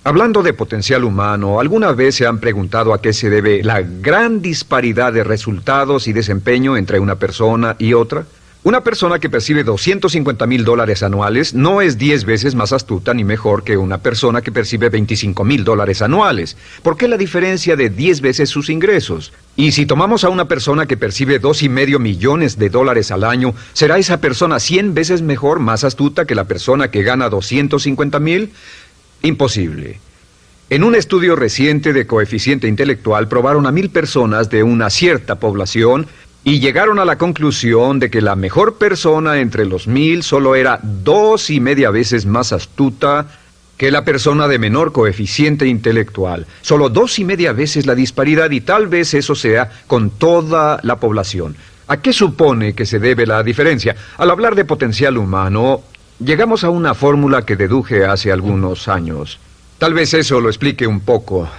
Hablando de potencial humano, ¿alguna vez se han preguntado a qué se debe la gran disparidad de resultados y desempeño entre una persona y otra? Una persona que percibe $250,000 anuales no es 10 veces más astuta ni mejor que una persona que percibe $25,000 anuales. ¿Por qué la diferencia de 10 veces sus ingresos? Y si tomamos a una persona que percibe $2,5 millones al año, ¿será esa persona 100 veces mejor, más astuta que la persona que gana $250,000? Imposible. En un estudio reciente de coeficiente intelectual probaron a 1,000 personas de una cierta población y llegaron a la conclusión de que la mejor persona entre los 1,000 solo era 2,5 veces más astuta que la persona de menor coeficiente intelectual. Solo 2,5 veces la disparidad, y tal vez eso sea con toda la población. ¿A qué supone que se debe la diferencia? Al hablar de potencial humano, llegamos a una fórmula que deduje hace algunos años. Tal vez eso lo explique un poco.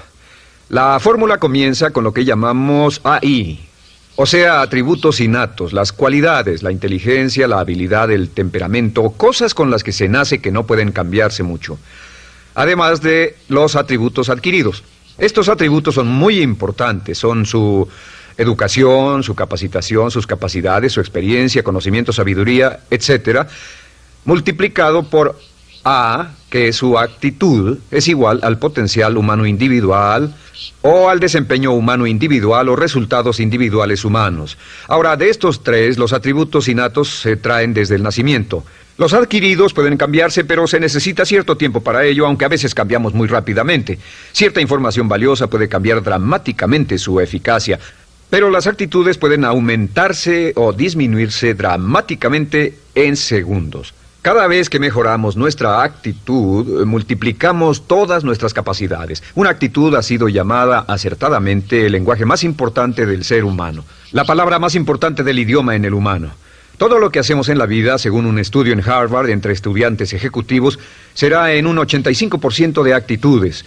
La fórmula comienza con lo que llamamos AI, o sea, atributos innatos, las cualidades, la inteligencia, la habilidad, el temperamento, cosas con las que se nace que no pueden cambiarse mucho. Además de los atributos adquiridos. Estos atributos son muy importantes, son su educación, su capacitación, sus capacidades, su experiencia, conocimiento, sabiduría, etcétera, multiplicado por A, que es su actitud, es igual al potencial humano individual o al desempeño humano individual o resultados individuales humanos. Ahora, de estos tres, los atributos innatos se traen desde el nacimiento. Los adquiridos pueden cambiarse, pero se necesita cierto tiempo para ello, aunque a veces cambiamos muy rápidamente. Cierta información valiosa puede cambiar dramáticamente su eficacia, pero las actitudes pueden aumentarse o disminuirse dramáticamente en segundos. Cada vez que mejoramos nuestra actitud, multiplicamos todas nuestras capacidades. Una actitud ha sido llamada acertadamente el lenguaje más importante del ser humano, la palabra más importante del idioma en el humano. Todo lo que hacemos en la vida, según un estudio en Harvard entre estudiantes ejecutivos, será en un 85% de actitudes.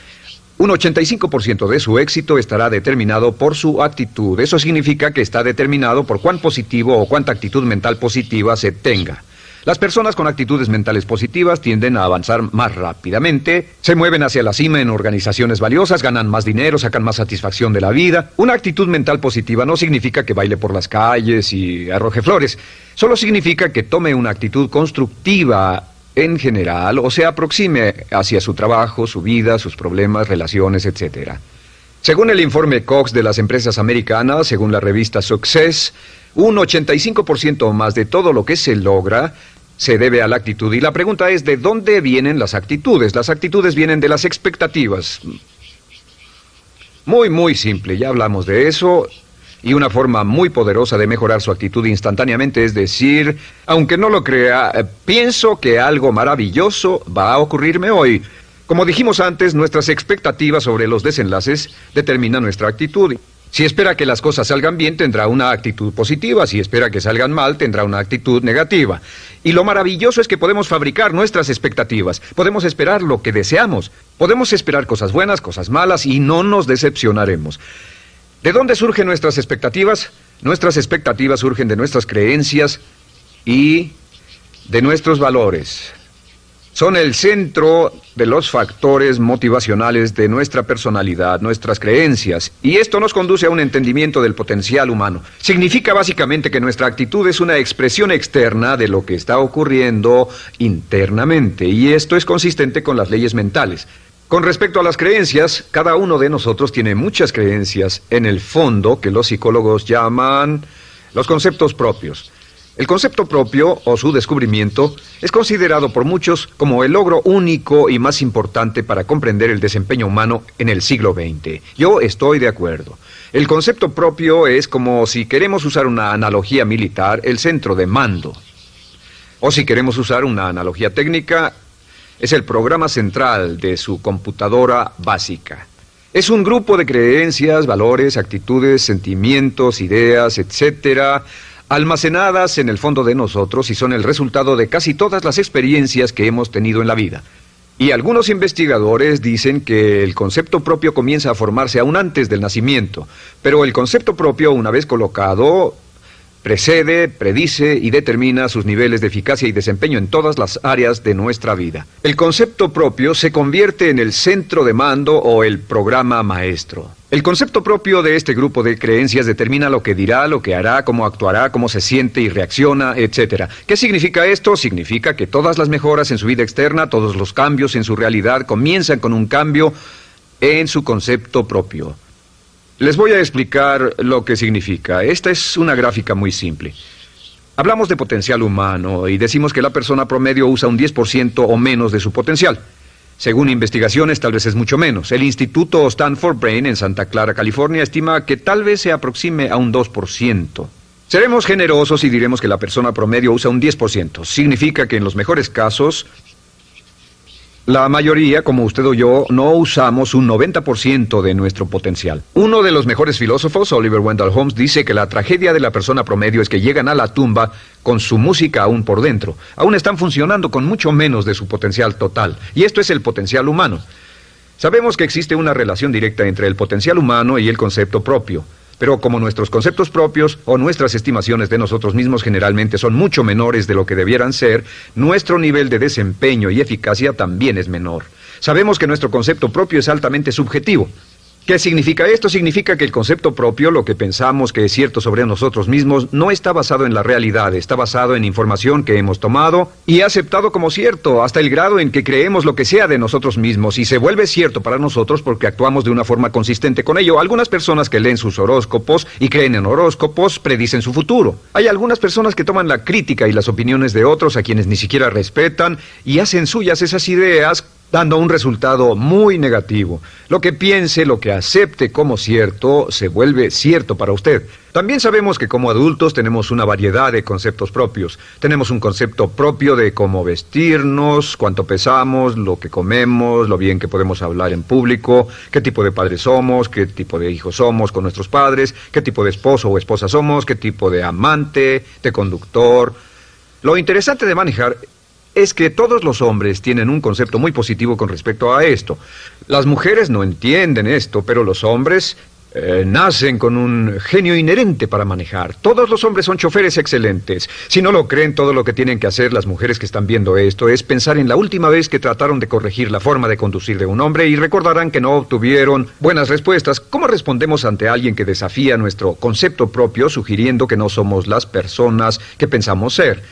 Un 85% de su éxito estará determinado por su actitud. Eso significa que está determinado por cuán positivo o cuánta actitud mental positiva se tenga. Las personas con actitudes mentales positivas tienden a avanzar más rápidamente, se mueven hacia la cima en organizaciones valiosas, ganan más dinero, sacan más satisfacción de la vida. Una actitud mental positiva no significa que baile por las calles y arroje flores. Solo significa que tome una actitud constructiva en general o se aproxime hacia su trabajo, su vida, sus problemas, relaciones, etc. Según el informe Cox de las empresas americanas, según la revista Success, un 85% o más de todo lo que se logra se debe a la actitud. Y la pregunta es, ¿de dónde vienen las actitudes? Las actitudes vienen de las expectativas. Muy simple, ya hablamos de eso. Y una forma muy poderosa de mejorar su actitud instantáneamente es decir, aunque no lo crea, pienso que algo maravilloso va a ocurrirme hoy. Como dijimos antes, nuestras expectativas sobre los desenlaces determinan nuestra actitud. Si espera que las cosas salgan bien, tendrá una actitud positiva. Si espera que salgan mal, tendrá una actitud negativa. Y lo maravilloso es que podemos fabricar nuestras expectativas. Podemos esperar lo que deseamos. Podemos esperar cosas buenas, cosas malas, y no nos decepcionaremos. ¿De dónde surgen nuestras expectativas? Nuestras expectativas surgen de nuestras creencias y de nuestros valores. Son el centro de los factores motivacionales de nuestra personalidad, nuestras creencias. Y esto nos conduce a un entendimiento del potencial humano. Significa básicamente que nuestra actitud es una expresión externa de lo que está ocurriendo internamente. Y esto es consistente con las leyes mentales. Con respecto a las creencias, cada uno de nosotros tiene muchas creencias en el fondo que los psicólogos llaman los conceptos propios. El concepto propio, o su descubrimiento, es considerado por muchos como el logro único y más importante para comprender el desempeño humano en el siglo XX. Yo estoy de acuerdo. El concepto propio es como, si queremos usar una analogía militar, el centro de mando. O si queremos usar una analogía técnica, es el programa central de su computadora básica. Es un grupo de creencias, valores, actitudes, sentimientos, ideas, etcétera, almacenadas en el fondo de nosotros y son el resultado de casi todas las experiencias que hemos tenido en la vida. Y algunos investigadores dicen que el concepto propio comienza a formarse aún antes del nacimiento, pero el concepto propio, una vez colocado, Precede, predice y determina sus niveles de eficacia y desempeño en todas las áreas de nuestra vida. El concepto propio se convierte en el centro de mando o el programa maestro. El concepto propio de este grupo de creencias determina lo que dirá, lo que hará, cómo actuará, cómo se siente y reacciona, etc. ¿Qué significa esto? Significa que todas las mejoras en su vida externa, todos los cambios en su realidad comienzan con un cambio en su concepto propio. Les voy a explicar lo que significa. Esta es una gráfica muy simple. Hablamos de potencial humano y decimos que la persona promedio usa un 10% o menos de su potencial. Según investigaciones, tal vez es mucho menos. El Instituto Stanford Brain en Santa Clara, California, estima que tal vez se aproxime a un 2%. Seremos generosos y diremos que la persona promedio usa un 10%. Significa que en los mejores casos, la mayoría, como usted o yo, no usamos un 90% de nuestro potencial. Uno de los mejores filósofos, Oliver Wendell Holmes, dice que la tragedia de la persona promedio es que llegan a la tumba con su música aún por dentro. Aún están funcionando con mucho menos de su potencial total. Y esto es el potencial humano. Sabemos que existe una relación directa entre el potencial humano y el concepto propio. Pero como nuestros conceptos propios o nuestras estimaciones de nosotros mismos generalmente son mucho menores de lo que debieran ser, nuestro nivel de desempeño y eficacia también es menor. Sabemos que nuestro concepto propio es altamente subjetivo. ¿Qué significa esto? Significa que el concepto propio, lo que pensamos que es cierto sobre nosotros mismos, no está basado en la realidad, está basado en información que hemos tomado y aceptado como cierto, hasta el grado en que creemos lo que sea de nosotros mismos y se vuelve cierto para nosotros porque actuamos de una forma consistente con ello. Algunas personas que leen sus horóscopos y creen en horóscopos predicen su futuro. Hay algunas personas que toman la crítica y las opiniones de otros a quienes ni siquiera respetan y hacen suyas esas ideas, dando un resultado muy negativo. Lo que piense, lo que acepte como cierto, se vuelve cierto para usted. También sabemos que como adultos tenemos una variedad de conceptos propios. Tenemos un concepto propio de cómo vestirnos, cuánto pesamos, lo que comemos, lo bien que podemos hablar en público, qué tipo de padres somos, qué tipo de hijos somos con nuestros padres, qué tipo de esposo o esposa somos, qué tipo de amante, de conductor. Lo interesante de manejar es que todos los hombres tienen un concepto muy positivo con respecto a esto. Las mujeres no entienden esto, pero los hombres nacen con un genio inherente para manejar. Todos los hombres son choferes excelentes. Si no lo creen, todo lo que tienen que hacer las mujeres que están viendo esto es pensar en la última vez que trataron de corregir la forma de conducir de un hombre y recordarán que no obtuvieron buenas respuestas. ¿Cómo respondemos ante alguien que desafía nuestro concepto propio, sugiriendo que no somos las personas que pensamos ser?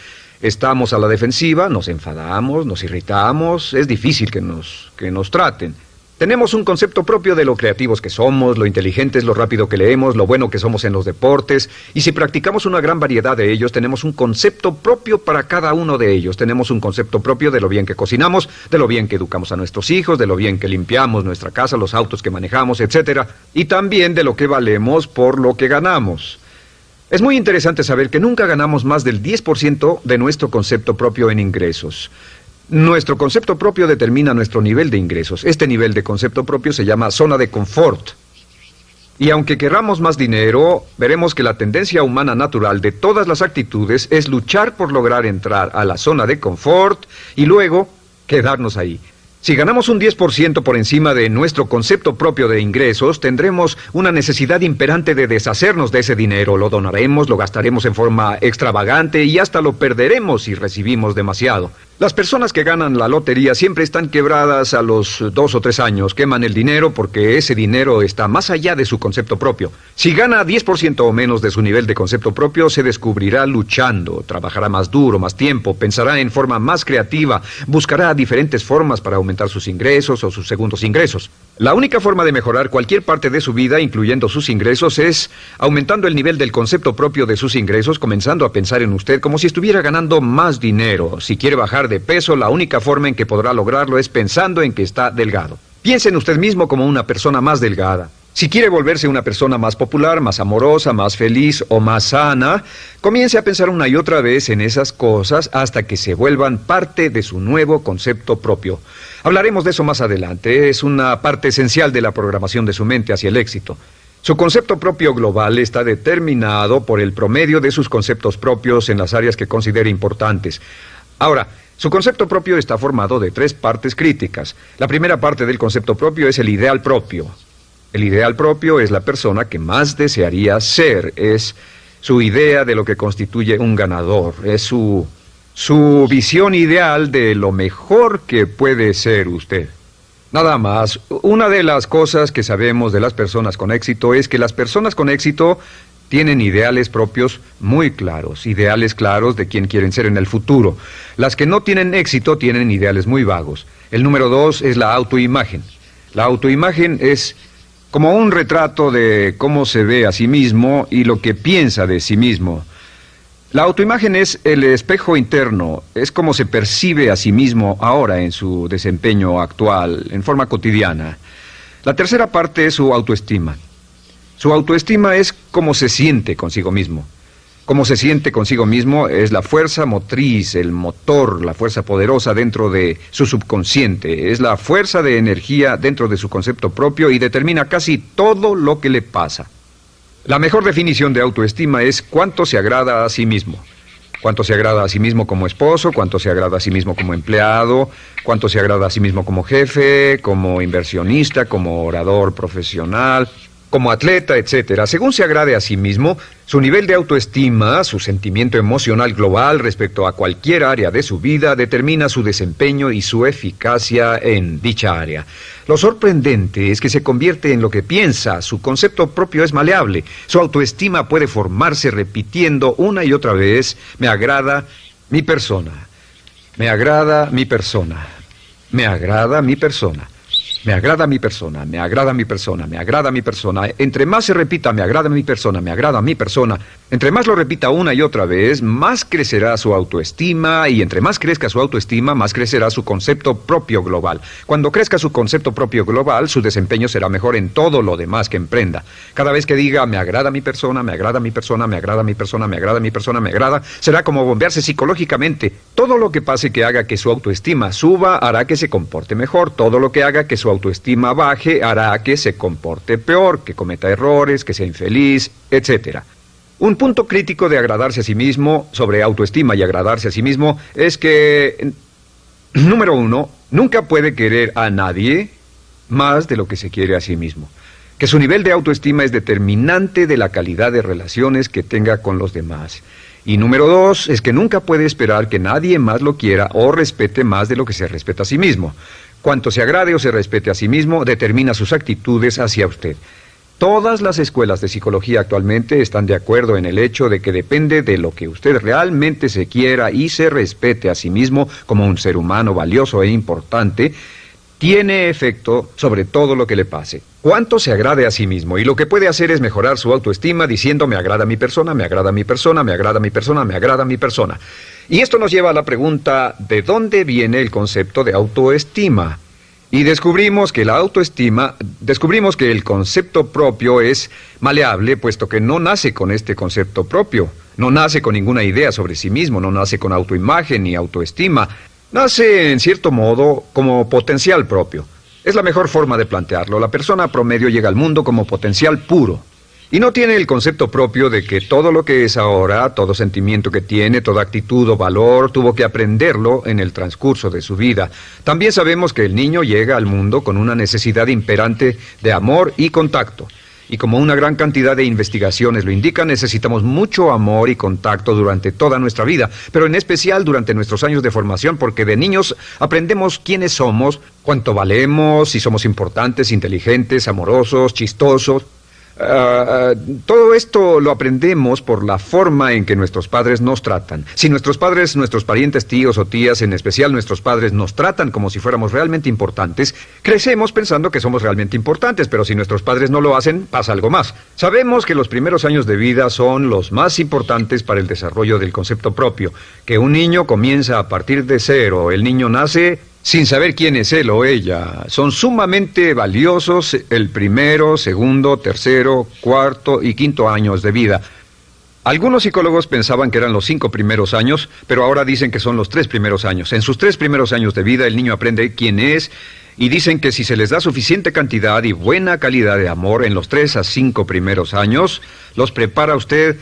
Estamos a la defensiva, nos enfadamos, nos irritamos, es difícil que nos traten. Tenemos un concepto propio de lo creativos que somos, lo inteligentes, lo rápido que leemos, lo bueno que somos en los deportes, y si practicamos una gran variedad de ellos, tenemos un concepto propio para cada uno de ellos. Tenemos un concepto propio de lo bien que cocinamos, de lo bien que educamos a nuestros hijos, de lo bien que limpiamos nuestra casa, los autos que manejamos, etc. Y también de lo que valemos por lo que ganamos. Es muy interesante saber que nunca ganamos más del 10% de nuestro concepto propio en ingresos. Nuestro concepto propio determina nuestro nivel de ingresos. Este nivel de concepto propio se llama zona de confort. Y aunque querramos más dinero, veremos que la tendencia humana natural de todas las actitudes es luchar por lograr entrar a la zona de confort y luego quedarnos ahí. Si ganamos un 10% por encima de nuestro concepto propio de ingresos, tendremos una necesidad imperante de deshacernos de ese dinero. Lo donaremos, lo gastaremos en forma extravagante y hasta lo perderemos si recibimos demasiado. Las personas que ganan la lotería siempre están quebradas a los 2 o 3 años. Queman el dinero porque ese dinero está más allá de su concepto propio. Si gana 10% o menos de su nivel de concepto propio, se descubrirá luchando, trabajará más duro, más tiempo, pensará en forma más creativa, buscará diferentes formas para aumentar sus ingresos o sus segundos ingresos. La única forma de mejorar cualquier parte de su vida, incluyendo sus ingresos, es aumentando el nivel del concepto propio de sus ingresos, comenzando a pensar en usted como si estuviera ganando más dinero. Si quiere bajar de peso, la única forma en que podrá lograrlo es pensando en que está delgado. Piense en usted mismo como una persona más delgada. Si quiere volverse una persona más popular, más amorosa, más feliz o más sana, comience a pensar una y otra vez en esas cosas hasta que se vuelvan parte de su nuevo concepto propio. Hablaremos de eso más adelante. Es una parte esencial de la programación de su mente hacia el éxito. Su concepto propio global está determinado por el promedio de sus conceptos propios en las áreas que considere importantes. Ahora, su concepto propio está formado de 3 partes críticas. La primera parte del concepto propio es el ideal propio. El ideal propio es la persona que más desearía ser, es su idea de lo que constituye un ganador, es su visión ideal de lo mejor que puede ser usted. Nada más, una de las cosas que sabemos de las personas con éxito es que las personas con éxito tienen ideales propios muy claros, ideales claros de quién quieren ser en el futuro. Las que no tienen éxito tienen ideales muy vagos. El número 2 es la autoimagen. La autoimagen es como un retrato de cómo se ve a sí mismo y lo que piensa de sí mismo. La autoimagen es el espejo interno, es como se percibe a sí mismo ahora en su desempeño actual, en forma cotidiana. La tercera parte es su autoestima. Su autoestima es cómo se siente consigo mismo. Cómo se siente consigo mismo es la fuerza motriz, el motor, la fuerza poderosa dentro de su subconsciente. Es la fuerza de energía dentro de su concepto propio y determina casi todo lo que le pasa. La mejor definición de autoestima es cuánto se agrada a sí mismo. Cuánto se agrada a sí mismo como esposo, cuánto se agrada a sí mismo como empleado, cuánto se agrada a sí mismo como jefe, como inversionista, como orador profesional, como atleta, etcétera. Según se agrade a sí mismo, su nivel de autoestima, su sentimiento emocional global respecto a cualquier área de su vida, determina su desempeño y su eficacia en dicha área. Lo sorprendente es que se convierte en lo que piensa, su concepto propio es maleable, su autoestima puede formarse repitiendo una y otra vez, me agrada mi persona, me agrada mi persona, me agrada mi persona. Me agrada mi persona, me agrada mi persona, me agrada mi persona. Entre más se repita, me agrada mi persona, me agrada mi persona, entre más lo repita una y otra vez, más crecerá su autoestima y entre más crezca su autoestima, más crecerá su concepto propio global. Cuando crezca su concepto propio global, su desempeño será mejor en todo lo demás que emprenda. Cada vez que diga, me agrada mi persona, me agrada mi persona, me agrada mi persona, me agrada mi persona, me agrada, será como bombearse psicológicamente. Todo lo que pase que haga que su autoestima suba, hará que se comporte mejor. Todo lo que haga que su autoestima baje hará que se comporte peor, que cometa errores, que sea infeliz, etc. Un punto crítico de agradarse a sí mismo, sobre autoestima y agradarse a sí mismo, es que, número 1, nunca puede querer a nadie más de lo que se quiere a sí mismo. Que su nivel de autoestima es determinante de la calidad de relaciones que tenga con los demás. Y número 2, es que nunca puede esperar que nadie más lo quiera o respete más de lo que se respeta a sí mismo. Cuanto se agrade o se respete a sí mismo, determina sus actitudes hacia usted. Todas las escuelas de psicología actualmente están de acuerdo en el hecho de que depende de lo que usted realmente se quiera y se respete a sí mismo como un ser humano valioso e importante, tiene efecto sobre todo lo que le pase. Cuánto se agrade a sí mismo, y lo que puede hacer es mejorar su autoestima diciendo me agrada mi persona, me agrada mi persona, me agrada mi persona, me agrada mi persona. Y esto nos lleva a la pregunta, ¿de dónde viene el concepto de autoestima? Y descubrimos que el concepto propio es maleable, puesto que no nace con este concepto propio, no nace con ninguna idea sobre sí mismo, no nace con autoimagen ni autoestima. Nace, en cierto modo, como potencial propio. Es la mejor forma de plantearlo. La persona promedio llega al mundo como potencial puro. Y no tiene el concepto propio de que todo lo que es ahora, todo sentimiento que tiene, toda actitud o valor, tuvo que aprenderlo en el transcurso de su vida. También sabemos que el niño llega al mundo con una necesidad imperante de amor y contacto. Y como una gran cantidad de investigaciones lo indican, necesitamos mucho amor y contacto durante toda nuestra vida, pero en especial durante nuestros años de formación, porque de niños aprendemos quiénes somos, cuánto valemos, si somos importantes, inteligentes, amorosos, chistosos. Todo esto lo aprendemos por la forma en que nuestros padres nos tratan. Si nuestros padres, nuestros parientes, tíos o tías, en especial nuestros padres, nos tratan como si fuéramos realmente importantes, crecemos pensando que somos realmente importantes, pero si nuestros padres no lo hacen, pasa algo más. Sabemos que los primeros años de vida son los más importantes para el desarrollo del concepto propio, que un niño comienza a partir de cero. El niño nace sin saber quién es él o ella. Son sumamente valiosos el primero, segundo, tercero, cuarto y quinto años de vida. Algunos psicólogos pensaban que eran los 5 primeros años, pero ahora dicen que son los 3 primeros años. En sus 3 primeros años de vida el niño aprende quién es y dicen que si se les da suficiente cantidad y buena calidad de amor en los 3 a 5 primeros años, los prepara usted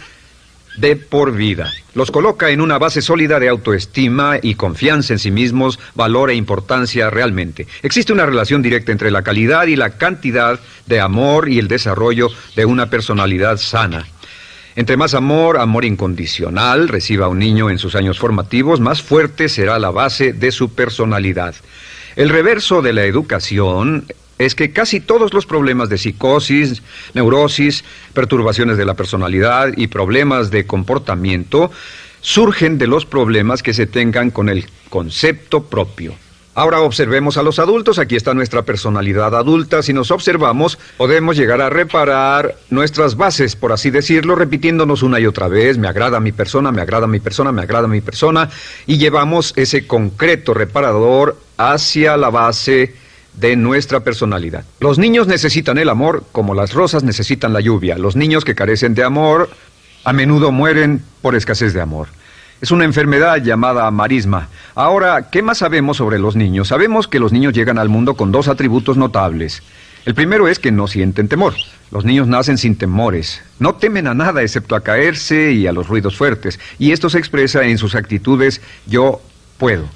de por vida. Los coloca en una base sólida de autoestima y confianza en sí mismos, valor e importancia realmente. Existe una relación directa entre la calidad y la cantidad de amor y el desarrollo de una personalidad sana. Entre más amor, amor incondicional, reciba un niño en sus años formativos, más fuerte será la base de su personalidad. El reverso de la educación es que casi todos los problemas de psicosis, neurosis, perturbaciones de la personalidad y problemas de comportamiento surgen de los problemas que se tengan con el concepto propio. Ahora observemos a los adultos. Aquí está nuestra personalidad adulta. Si nos observamos, podemos llegar a reparar nuestras bases, por así decirlo, repitiéndonos una y otra vez: me agrada mi persona, me agrada mi persona, me agrada mi persona, y llevamos ese concreto reparador hacia la base de nuestra personalidad. Los niños necesitan el amor como las rosas necesitan la lluvia. Los niños que carecen de amor a menudo mueren por escasez de amor. Es una enfermedad llamada marisma. Ahora, ¿qué más sabemos sobre los niños? Sabemos que los niños llegan al mundo con dos atributos notables. El primero es que no sienten temor. Los niños nacen sin temores. No temen a nada excepto a caerse y a los ruidos fuertes. Y esto se expresa en sus actitudes: yo puedo.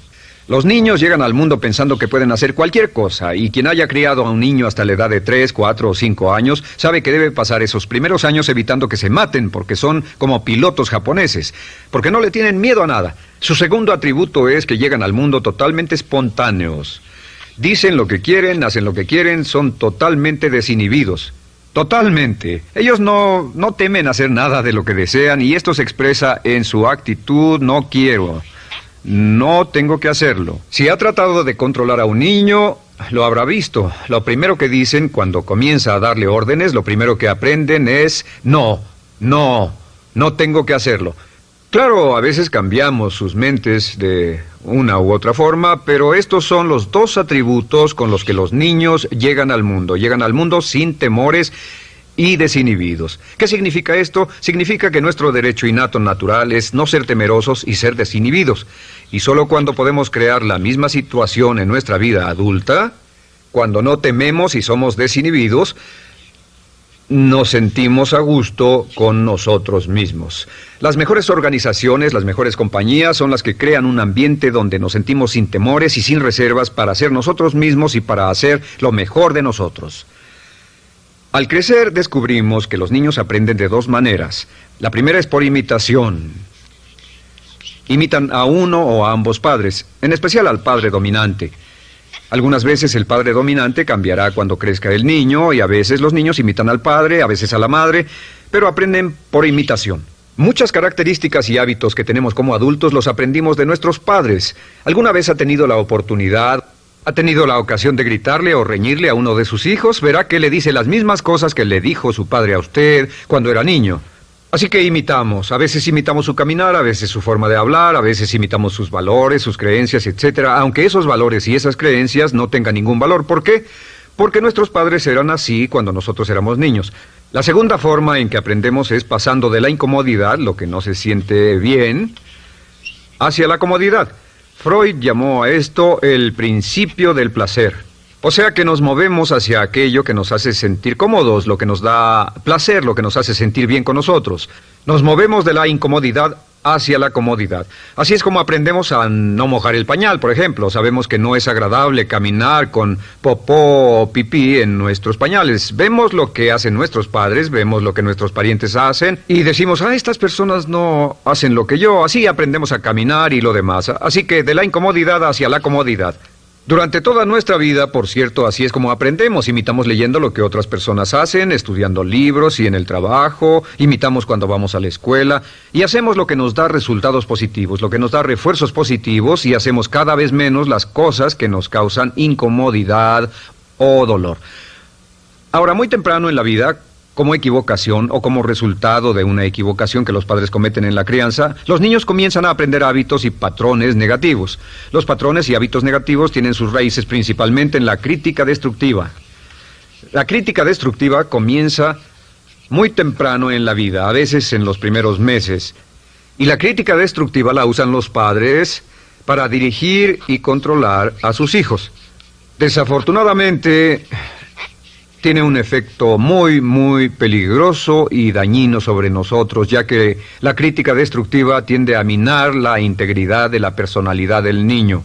Los niños llegan al mundo pensando que pueden hacer cualquier cosa, y quien haya criado a un niño hasta la edad de 3, 4 o 5 años sabe que debe pasar esos primeros años evitando que se maten, porque son como pilotos japoneses, porque no le tienen miedo a nada. Su segundo atributo es que llegan al mundo totalmente espontáneos. Dicen lo que quieren, hacen lo que quieren, son totalmente desinhibidos. Totalmente. Ellos no temen hacer nada de lo que desean, y esto se expresa en su actitud: no quiero. No tengo que hacerlo. Si ha tratado de controlar a un niño, lo habrá visto. Lo primero que dicen cuando comienza a darle órdenes, lo primero que aprenden es: no tengo que hacerlo. Claro, a veces cambiamos sus mentes de una u otra forma, pero estos son los dos atributos con los que los niños llegan al mundo. Llegan al mundo sin temores y desinhibidos. ¿Qué significa esto? Significa que nuestro derecho innato natural es no ser temerosos y ser desinhibidos. Y solo cuando podemos crear la misma situación en nuestra vida adulta, cuando no tememos y somos desinhibidos, nos sentimos a gusto con nosotros mismos. Las mejores organizaciones, las mejores compañías son las que crean un ambiente donde nos sentimos sin temores y sin reservas para ser nosotros mismos y para hacer lo mejor de nosotros. Al crecer descubrimos que los niños aprenden de dos maneras. La primera es por imitación. Imitan a uno o a ambos padres, en especial al padre dominante. Algunas veces el padre dominante cambiará cuando crezca el niño, y a veces los niños imitan al padre, a veces a la madre, pero aprenden por imitación. Muchas características y hábitos que tenemos como adultos los aprendimos de nuestros padres. ¿Alguna vez ha tenido la oportunidad, ha tenido la ocasión de gritarle o reñirle a uno de sus hijos? Verá que le dice las mismas cosas que le dijo su padre a usted cuando era niño. Así que imitamos. A veces imitamos su caminar, a veces su forma de hablar, a veces imitamos sus valores, sus creencias, etcétera, aunque esos valores y esas creencias no tengan ningún valor. ¿Por qué? Porque nuestros padres eran así cuando nosotros éramos niños. La segunda forma en que aprendemos es pasando de la incomodidad, lo que no se siente bien, hacia la comodidad. Freud llamó a esto el principio del placer. O sea que nos movemos hacia aquello que nos hace sentir cómodos, lo que nos da placer, lo que nos hace sentir bien con nosotros. Nos movemos de la incomodidad hacia la comodidad. Así es como aprendemos a no mojar el pañal, por ejemplo. Sabemos que no es agradable caminar con popó o pipí en nuestros pañales. Vemos lo que hacen nuestros padres, vemos lo que nuestros parientes hacen y decimos: estas personas no hacen lo que yo. Así aprendemos a caminar y lo demás. Así que de la incomodidad hacia la comodidad. Durante toda nuestra vida, por cierto, así es como aprendemos. Imitamos leyendo lo que otras personas hacen, estudiando libros y en el trabajo, imitamos cuando vamos a la escuela, y hacemos lo que nos da resultados positivos, lo que nos da refuerzos positivos, y hacemos cada vez menos las cosas que nos causan incomodidad o dolor. Ahora, muy temprano en la vida, como equivocación o como resultado de una equivocación que los padres cometen en la crianza, los niños comienzan a aprender hábitos y patrones negativos. Los patrones y hábitos negativos tienen sus raíces principalmente en la crítica destructiva. La crítica destructiva comienza muy temprano en la vida, a veces en los primeros meses. Y la crítica destructiva la usan los padres para dirigir y controlar a sus hijos. Desafortunadamente, tiene un efecto muy peligroso y dañino sobre nosotros, ya que la crítica destructiva tiende a minar la integridad de la personalidad del niño.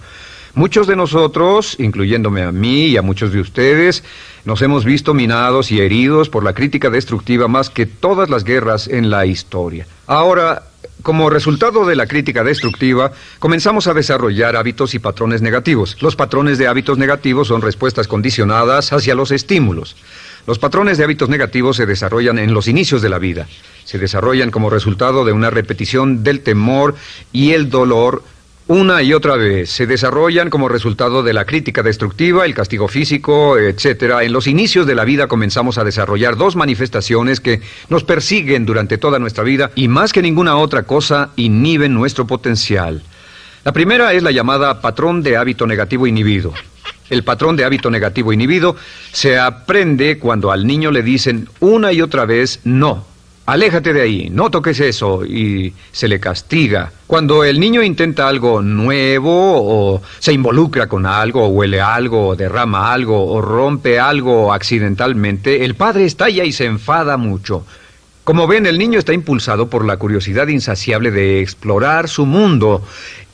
Muchos de nosotros, incluyéndome a mí y a muchos de ustedes, nos hemos visto minados y heridos por la crítica destructiva más que todas las guerras en la historia. Ahora, como resultado de la crítica destructiva, comenzamos a desarrollar hábitos y patrones negativos. Los patrones de hábitos negativos son respuestas condicionadas hacia los estímulos. Los patrones de hábitos negativos se desarrollan en los inicios de la vida. Se desarrollan como resultado de una repetición del temor y el dolor una y otra vez. Se desarrollan como resultado de la crítica destructiva, el castigo físico, etc. En los inicios de la vida comenzamos a desarrollar dos manifestaciones que nos persiguen durante toda nuestra vida y más que ninguna otra cosa inhiben nuestro potencial. La primera es la llamada patrón de hábito negativo inhibido. El patrón de hábito negativo inhibido se aprende cuando al niño le dicen una y otra vez no. Aléjate de ahí, no toques eso, y se le castiga. Cuando el niño intenta algo nuevo, o se involucra con algo, o huele algo, o derrama algo, o rompe algo accidentalmente, el padre estalla y se enfada mucho. Como ven, el niño está impulsado por la curiosidad insaciable de explorar su mundo.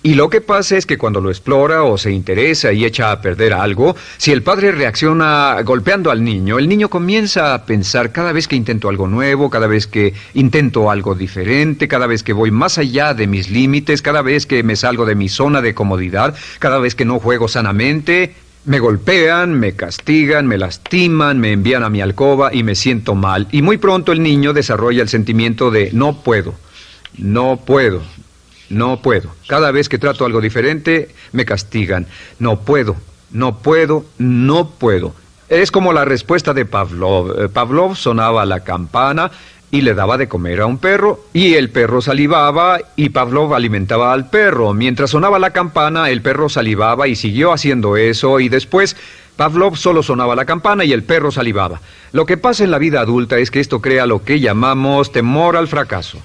Y lo que pasa es que cuando lo explora o se interesa y echa a perder algo, si el padre reacciona golpeando al niño, el niño comienza a pensar cada vez que intento algo nuevo, cada vez que intento algo diferente, cada vez que voy más allá de mis límites, cada vez que me salgo de mi zona de comodidad, cada vez que no juego sanamente, me golpean, me castigan, me lastiman, me envían a mi alcoba y me siento mal. Y muy pronto el niño desarrolla el sentimiento de no puedo, no puedo. No puedo. Cada vez que trato algo diferente, me castigan. No puedo, no puedo, no puedo. Es como la respuesta de Pavlov. Pavlov sonaba la campana y le daba de comer a un perro, y el perro salivaba, y Pavlov alimentaba al perro. Mientras sonaba la campana, el perro salivaba y siguió haciendo eso, y después Pavlov solo sonaba la campana y el perro salivaba. Lo que pasa en la vida adulta es que esto crea lo que llamamos temor al fracaso.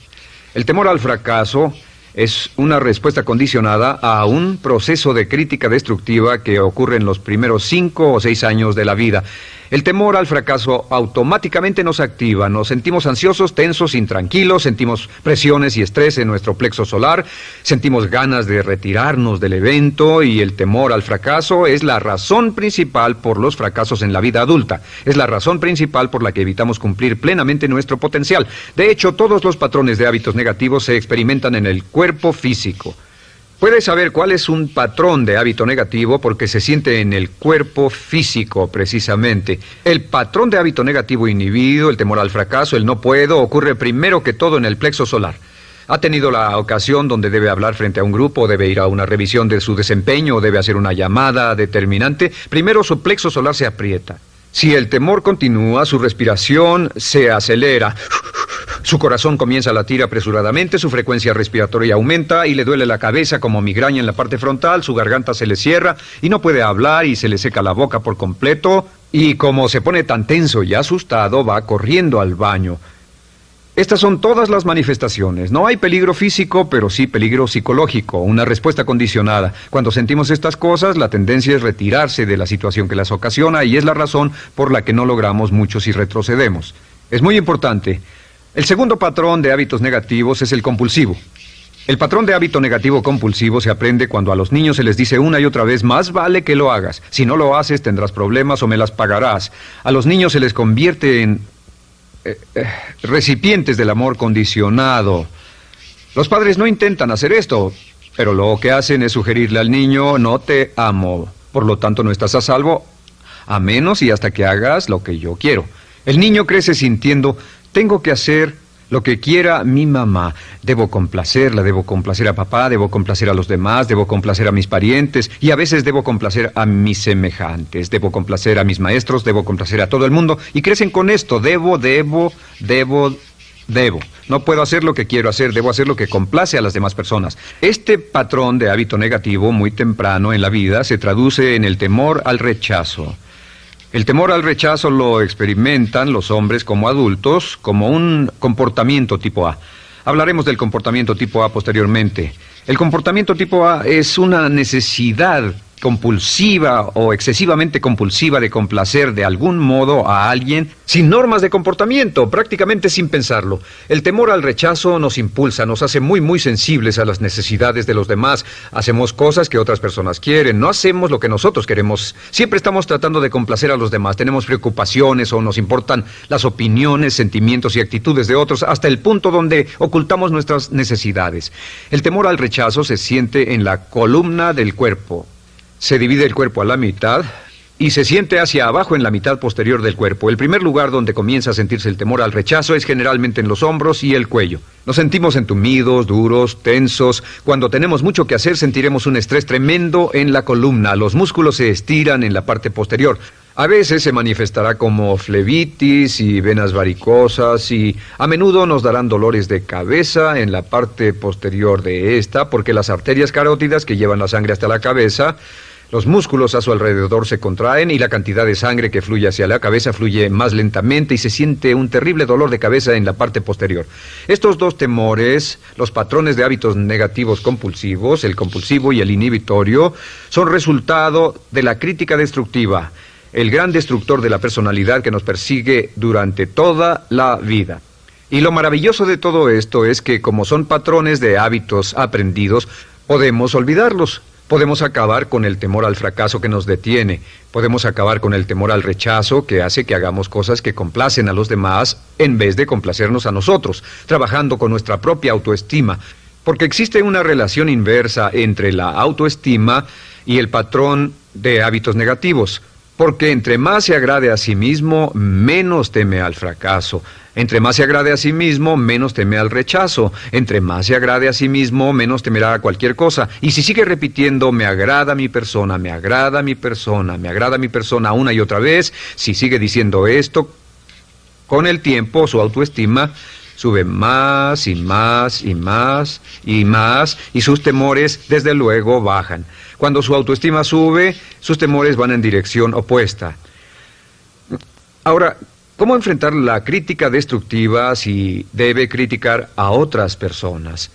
El temor al fracaso es una respuesta condicionada a un proceso de crítica destructiva que ocurre en los primeros 5 o 6 años de la vida. El temor al fracaso automáticamente nos activa, nos sentimos ansiosos, tensos, intranquilos, sentimos presiones y estrés en nuestro plexo solar, sentimos ganas de retirarnos del evento, y el temor al fracaso es la razón principal por los fracasos en la vida adulta. Es la razón principal por la que evitamos cumplir plenamente nuestro potencial. De hecho, todos los patrones de hábitos negativos se experimentan en el cuerpo físico. Puedes saber cuál es un patrón de hábito negativo porque se siente en el cuerpo físico, precisamente. El patrón de hábito negativo inhibido, el temor al fracaso, el no puedo, ocurre primero que todo en el plexo solar. ¿Ha tenido la ocasión donde debe hablar frente a un grupo, debe ir a una revisión de su desempeño o debe hacer una llamada determinante? Primero su plexo solar se aprieta. Si el temor continúa, su respiración se acelera. Su corazón comienza a latir apresuradamente, su frecuencia respiratoria aumenta y le duele la cabeza como migraña en la parte frontal, su garganta se le cierra y no puede hablar y se le seca la boca por completo, y como se pone tan tenso y asustado, va corriendo al baño. Estas son todas las manifestaciones. No hay peligro físico, pero sí peligro psicológico, una respuesta condicionada. Cuando sentimos estas cosas, la tendencia es retirarse de la situación que las ocasiona, y es la razón por la que no logramos mucho si retrocedemos. Es muy importante. El segundo patrón de hábitos negativos es el compulsivo. El patrón de hábito negativo compulsivo se aprende cuando a los niños se les dice una y otra vez: más vale que lo hagas. Si no lo haces, tendrás problemas o me las pagarás. A los niños se les convierte en recipientes del amor condicionado. Los padres no intentan hacer esto, pero lo que hacen es sugerirle al niño: no te amo, por lo tanto no estás a salvo, a menos y hasta que hagas lo que yo quiero. El niño crece sintiendo: tengo que hacer lo que quiera mi mamá. Debo complacerla, debo complacer a papá, debo complacer a los demás, debo complacer a mis parientes, y a veces debo complacer a mis semejantes, debo complacer a mis maestros, debo complacer a todo el mundo, y crecen con esto: debo. No puedo hacer lo que quiero hacer, debo hacer lo que complace a las demás personas. Este patrón de hábito negativo muy temprano en la vida se traduce en el temor al rechazo. El temor al rechazo lo experimentan los hombres como adultos como un comportamiento tipo A. Hablaremos del comportamiento tipo A posteriormente. El comportamiento tipo A es una necesidad compulsiva o excesivamente compulsiva de complacer de algún modo a alguien sin normas de comportamiento, prácticamente sin pensarlo. El temor al rechazo nos impulsa, nos hace muy sensibles a las necesidades de los demás. Hacemos cosas que otras personas quieren, no hacemos lo que nosotros queremos. Siempre estamos tratando de complacer a los demás. Tenemos preocupaciones o nos importan las opiniones, sentimientos y actitudes de otros hasta el punto donde ocultamos nuestras necesidades. El temor al rechazo se siente en la columna del cuerpo. Se divide el cuerpo a la mitad y se siente hacia abajo en la mitad posterior del cuerpo. El primer lugar donde comienza a sentirse el temor al rechazo es generalmente en los hombros y el cuello. Nos sentimos entumidos, duros, tensos. Cuando tenemos mucho que hacer, sentiremos un estrés tremendo en la columna. Los músculos se estiran en la parte posterior. A veces se manifestará como flebitis y venas varicosas y a menudo nos darán dolores de cabeza en la parte posterior de esta porque las arterias carótidas que llevan la sangre hasta la cabeza, los músculos a su alrededor se contraen y la cantidad de sangre que fluye hacia la cabeza fluye más lentamente y se siente un terrible dolor de cabeza en la parte posterior. Estos dos temores, los patrones de hábitos negativos compulsivos, el compulsivo y el inhibitorio, son resultado de la crítica destructiva, el gran destructor de la personalidad que nos persigue durante toda la vida. Y lo maravilloso de todo esto es que como son patrones de hábitos aprendidos, podemos olvidarlos. Podemos acabar con el temor al fracaso que nos detiene. Podemos acabar con el temor al rechazo que hace que hagamos cosas que complacen a los demás en vez de complacernos a nosotros, trabajando con nuestra propia autoestima. Porque existe una relación inversa entre la autoestima y el patrón de hábitos negativos. Porque entre más se agrade a sí mismo, menos teme al fracaso. Entre más se agrade a sí mismo, menos teme al rechazo. Entre más se agrade a sí mismo, menos temerá a cualquier cosa. Y si sigue repitiendo, me agrada mi persona, me agrada mi persona, me agrada mi persona una y otra vez, si sigue diciendo esto, con el tiempo su autoestima sube más y más y más y más y sus temores desde luego bajan. Cuando su autoestima sube, sus temores van en dirección opuesta. Ahora, ¿cómo enfrentar la crítica destructiva si debe criticar a otras personas?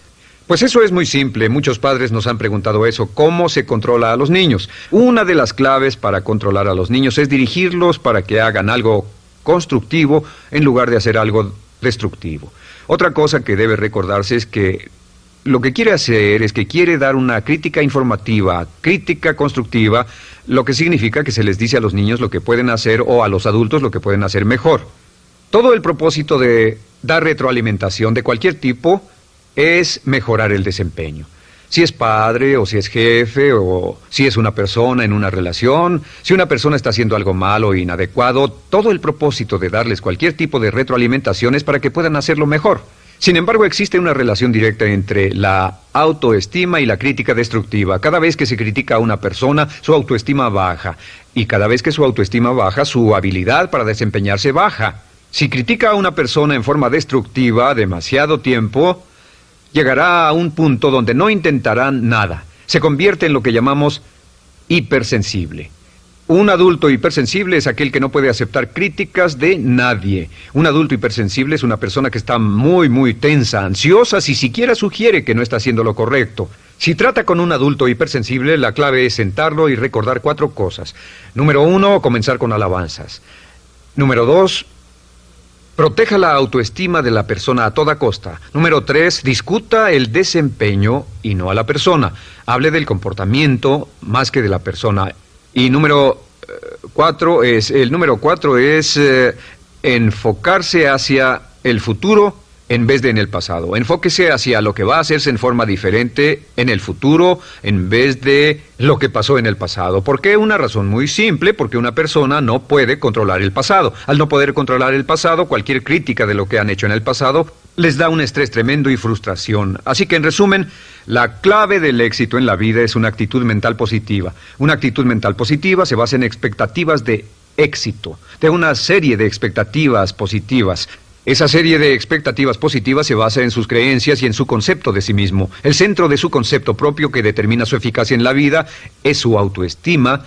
Pues eso es muy simple. Muchos padres nos han preguntado eso. ¿Cómo se controla a los niños? Una de las claves para controlar a los niños es dirigirlos para que hagan algo constructivo en lugar de hacer algo destructivo. Otra cosa que debe recordarse es que lo que quiere hacer es que quiere dar una crítica informativa, crítica constructiva, lo que significa que se les dice a los niños lo que pueden hacer o a los adultos lo que pueden hacer mejor. Todo el propósito de dar retroalimentación de cualquier tipo es mejorar el desempeño. Si es padre o si es jefe o si es una persona en una relación, si una persona está haciendo algo malo o inadecuado, todo el propósito de darles cualquier tipo de retroalimentación es para que puedan hacerlo mejor. Sin embargo, existe una relación directa entre la autoestima y la crítica destructiva. Cada vez que se critica a una persona, su autoestima baja. Y cada vez que su autoestima baja, su habilidad para desempeñarse baja. Si critica a una persona en forma destructiva demasiado tiempo, llegará a un punto donde no intentarán nada. Se convierte en lo que llamamos hipersensible. Un adulto hipersensible es aquel que no puede aceptar críticas de nadie. Un adulto hipersensible es una persona que está muy tensa, ansiosa, si siquiera sugiere que no está haciendo lo correcto. Si trata con un adulto hipersensible, la clave es sentarlo y recordar 4 cosas. Número 1, comenzar con alabanzas. Número 2, proteja la autoestima de la persona a toda costa. Número 3, discuta el desempeño y no a la persona. Hable del comportamiento más que de la persona. Y número 4 es enfocarse hacia el futuro en vez de en el pasado. Enfóquese hacia lo que va a hacerse en forma diferente en el futuro en vez de lo que pasó en el pasado. ¿Por qué? Una razón muy simple, porque una persona no puede controlar el pasado. Al no poder controlar el pasado, cualquier crítica de lo que han hecho en el pasado les da un estrés tremendo y frustración. Así que, en resumen, la clave del éxito en la vida es una actitud mental positiva. Una actitud mental positiva se basa en expectativas de éxito, de una serie de expectativas positivas. Esa serie de expectativas positivas se basa en sus creencias y en su concepto de sí mismo. El centro de su concepto propio que determina su eficacia en la vida es su autoestima,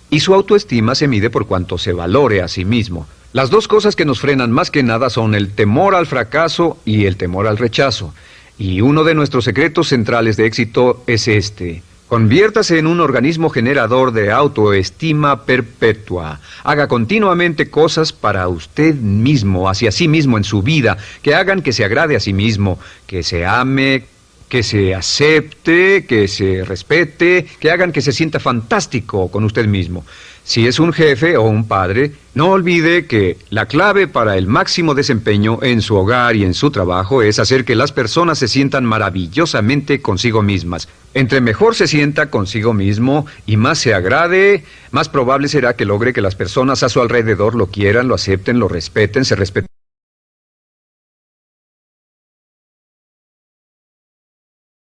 y su autoestima se mide por cuanto se valore a sí mismo. Las dos cosas que nos frenan más que nada son el temor al fracaso y el temor al rechazo. Y uno de nuestros secretos centrales de éxito es este: Conviértase en un organismo generador de autoestima perpetua. Haga continuamente cosas para usted mismo, hacia sí mismo en su vida, que hagan que se agrade a sí mismo, que se ame, que se acepte, que se respete, que hagan que se sienta fantástico con usted mismo. Si es un jefe o un padre, no olvide que la clave para el máximo desempeño en su hogar y en su trabajo es hacer que las personas se sientan maravillosamente consigo mismas. Entre mejor se sienta consigo mismo y más se agrade, más probable será que logre que las personas a su alrededor lo quieran, lo acepten, lo respeten, se respeten.